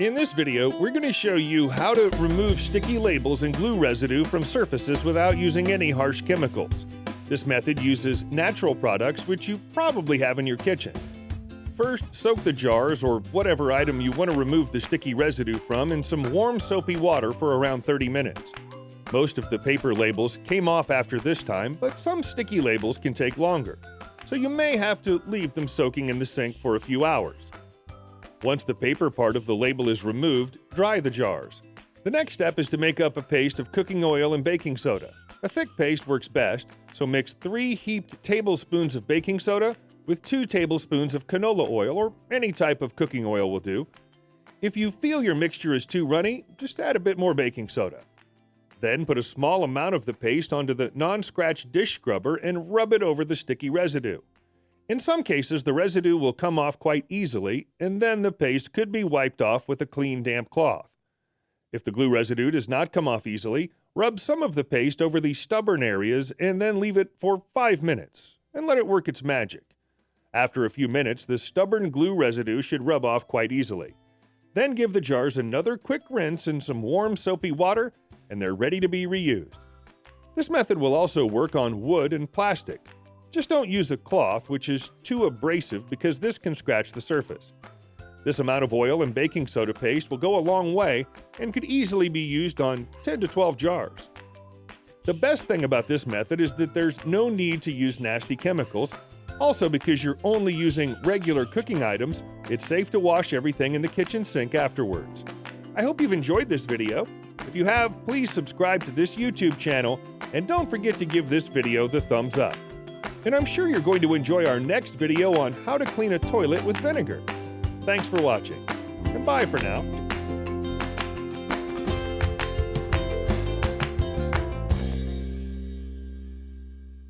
In this video, we're going to show you how to remove sticky labels and glue residue from surfaces without using any harsh chemicals. This method uses natural products which you probably have in your kitchen. First, soak the jars or whatever item you want to remove the sticky residue from in some warm soapy water for around 30 minutes. Most of the paper labels came off after this time, but some sticky labels can take longer, so you may have to leave them soaking in the sink for a few hours. Once the paper part of the label is removed, dry the jars. The next step is to make up a paste of cooking oil and baking soda. A thick paste works best, so mix 3 heaped tablespoons of baking soda with 2 tablespoons of canola oil, or any type of cooking oil will do. If you feel your mixture is too runny, just add a bit more baking soda. Then put a small amount of the paste onto the non-scratch dish scrubber and rub it over the sticky residue. In some cases, the residue will come off quite easily, and then the paste could be wiped off with a clean, damp cloth. If the glue residue does not come off easily, rub some of the paste over the stubborn areas and then leave it for 5 minutes, and let it work its magic. After a few minutes, the stubborn glue residue should rub off quite easily. Then give the jars another quick rinse in some warm soapy water, and they're ready to be reused. This method will also work on wood and plastic. Just don't use a cloth, which is too abrasive because this can scratch the surface. This amount of oil and baking soda paste will go a long way and could easily be used on 10 to 12 jars. The best thing about this method is that there's no need to use nasty chemicals. Also, because you're only using regular cooking items, it's safe to wash everything in the kitchen sink afterwards. I hope you've enjoyed this video. If you have, please subscribe to this YouTube channel and don't forget to give this video the thumbs up. And I'm sure you're going to enjoy our next video on how to clean a toilet with vinegar. Thanks for watching, and bye for now.